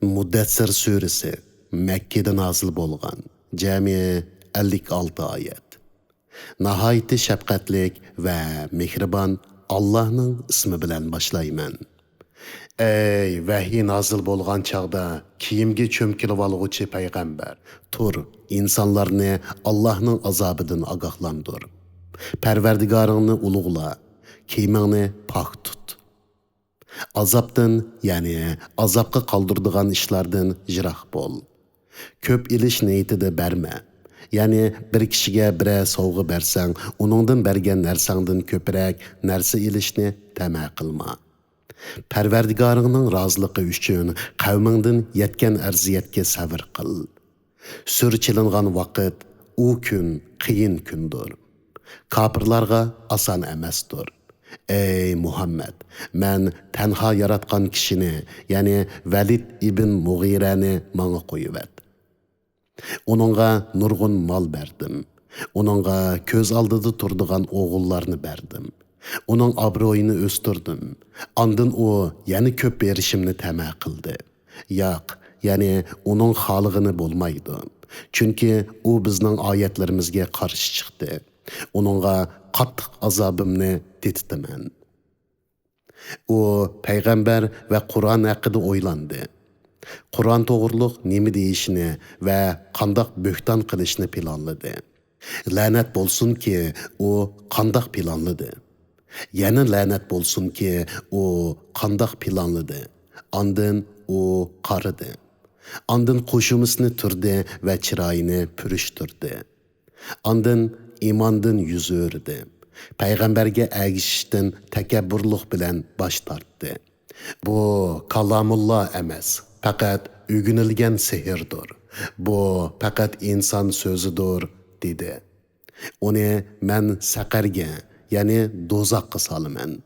Muddassir suresi Mekke'de nazil bolgan. Cemi 56 ayet. Nahayeti şefkatlik ve mehriban Allah'ның ismi bilen başlayman. Ey vahiy nazil bolgan çağda kiyimge çömkilip alğuchi peygamber. Tur, insanlarını Allah'ның azabıdan agahlandır. Perverdigarını ulugla, kiyimini pak tut. Azapdan, yani azapqa qaldırdıgan işlardan jiroq bol. Köp ilish niyetida berme. Yani bir kishiga bir sovg'a bersang, uningdan bergan narsangdan ko'proq narsa ilishni tama qilma. Parvardigoringning roziligi uchun qavmingdan yetgan arziyatga sabr qil. Sur chilingan vaqt u kun qiyin kundir. Kafirlarga oson emasdir. Ey Muhammed, men tenha yaratgan kishini, yani Velid ibn Mughirani manga qo'yivat. Onunğa nurgun mal berdim. Onunğa köz aldıda turduğan oğullarını berdim. Onun abroyunu östürdüm. Andın o yani köp berişimni təmə qıldı. Yoq, yani onun xalığını bolmaydı. Çünkü o bizning ayetlerimizge qarşı çıktı. Onunğa qattiq azabımni tetitiman. O peygamber ve Kur'an hakkında oylandı. Kur'an toğırlıq nemi deyişini ve qandaq böhtan qilishni planladı. Lanet bolsun ki o qandaq planladı. Yana lanet bolsun ki o qandaq planladı. Andın o qarıdı. Andın qoşumusini turdi ve çırayını pürüştürdü. Andın imandın yüzü ördü. Peygamberge əgişishdən təkəbbürlük bilen baş tartdı. Bu kalamullah emas, faqat ögünilgen sehirdir. Bu faqat insan sözüdür, dedi. Onu men saqarga, yani dozaqqa salaman.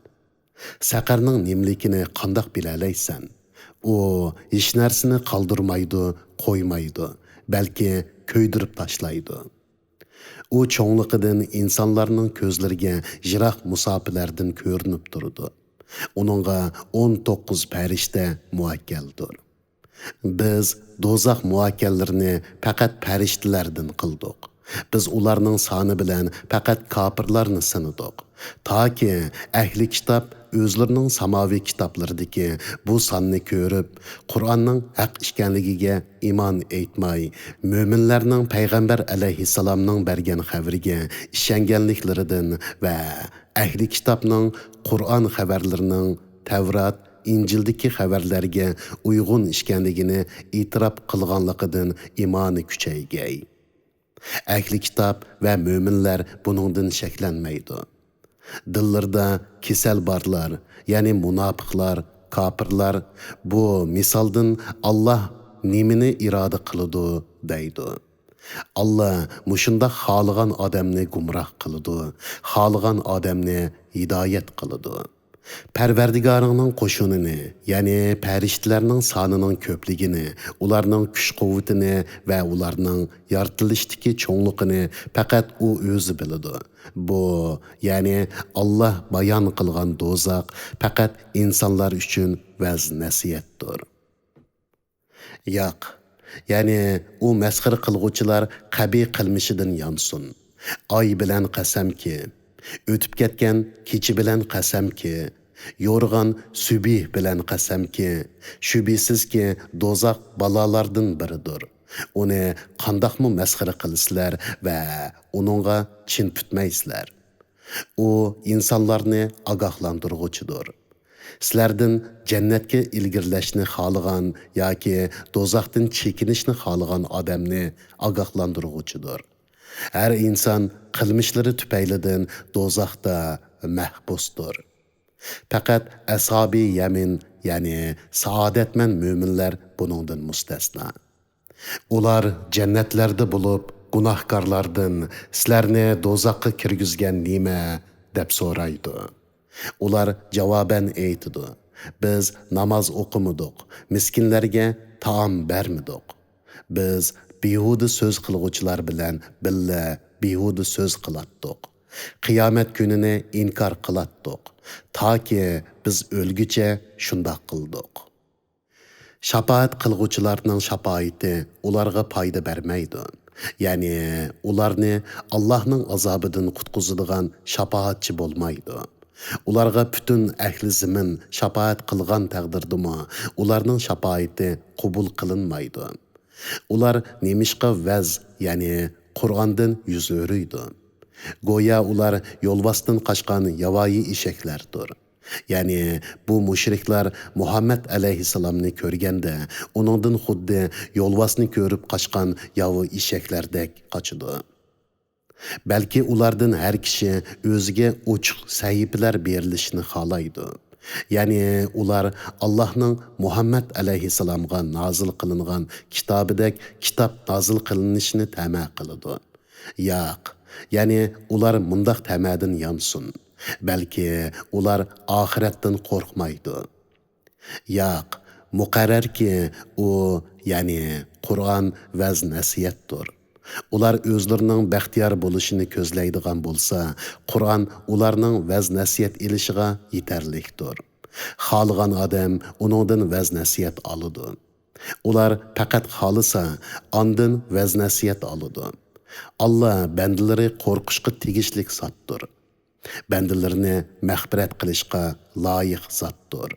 Saqarning nimlikini qandaq bilalaysan? O hech narsani qaldırmaydı, qo'ymaydi, balki köydürüp taşlaydı. O çoğunluqıdan insanların közlerine jiroq musafirlerden görünüp durdu. Onunğa 19 pərişdə muakkeldir. Biz dozaq muakkellerini faqat pərişdilərdən qıldıq. Biz ularning sani bilan faqat kafirlarni sınıdıq. Ta ki ahli kitap özlərinin samavi kitaplardaki bu sanni görüp, Kur'an'ның haq işkenligiga iman etmay, müminlərinin Peygamber aleyhisselamның bergen xəbərige işengenliklerinden ve ahli kitapның Kur'an xəbərlərinin Tevrat, İncildeki xəbərlərge uyğun işkenligini itiraf qılğanlıqıdan imanı küçəygəy. Ahli kitap ve müminler bunundan şeklenmeydi. Dillarda kesel barlar, yani münafıklar, kafirlar bu misaldan Allah nimini irade kılıdı deydi. Allah muşunda xalıgan adamni gumrah kılıdı, xalıgan adamni hidayet kılıdı. Perverdigarının qoşununu, yani pəriştilərinin sanının köpligini, ularının küş quvvetini ve ularının yaratılışdaki çoğunluğunu faqat o özü bilidi. Bu, yani Allah bayan qılğan dozaq faqat insanlar üçün vəz nəsiyyətdir. Yoq, yani o məskır qılğuçılar qabi qilmishidan yansın. Ay bilen qasam ki, ötüp ketken keçi bilen qasam ki, yorgan sübih bilen qasam ki, şübihsiz ki dozaq balalardan biridir. Onu qandaqmı məskırı qilsizlar ve onunğa çin pütmeysizlar. O insanlarını agahlandırğuçudur. Sizlerden cennetke ilgirleşni xalıgan yoki dozaqdan çekinishni xalıgan adamni agahlandırğuçudur. Her insan qilmishlari tüpeylidən dozaqda məhbusdur. Faqat ashabi yamin, yani saadetmen müminler bunundan müstesna. Ular cennetlerde bulup günahkarlardan sizlarni dozaqqa kirgizgan nima deb so'raydi. Ular javoban aytidi: biz namoz o'qimadik, miskinlarga taom bermadik. Biz behuda söz qilg'uvchilar bilan billa behuda söz qilatdiq. Qiyomat kunini inkor qilatdiq. Ta ki biz o'lguncha shundoq qildik. Şapaat qilg'uvchilarning shapoati ularga foyda bermaydi. Ya'ni ularni Allohning azobidan qutqizadigan shapoatchi bo'lmaydi. Ularga butun ahli zimin shapoat qilgan taqdirdimi, ularning shapoati qabul qilinmaydi. Ular nemishqa vaz, ya'ni Qur'ondan yuz o'riydi. Go'yo ular yo'lbosdan qochgan yavoyi eshaklardir. Ya'ni bu mushriklar Muhammad alayhissalomni ko'rganda, uningdan xuddi yo'lbosni ko'rib qochgan yovi eshaklardek qochidi. Balki ulardan har kishi o'ziga ochiq sahifalar berilishini xohlaydi. Ya'ni ular Allohning Muhammad alayhissalomga nozil qilingan kitobidek kitob nozil qilinishini ta'ma qiladi. Yo'q, ya'ni ular mundaq ta'madan yonsin. Balki ular oxiratdan qo'rqmaydi. Yo'q, muqarrarki u, ya'ni Qur'on vaz nasiyatdir. Ular o'zlarining baxtiyor bo'lishini ko'zlaydigan bo'lsa, Qur'on ularning vaz nasiyat elishiga yetarlikdir. Xohlagan odam uningdan vaz nasiyat oladi. Ular faqat xohlasa, ondan vaz nasiyat oladi. Allah bandalari qo'rqishga tegishlik zotdir. Bandalarni mag'firat qilishga loyiq zotdir.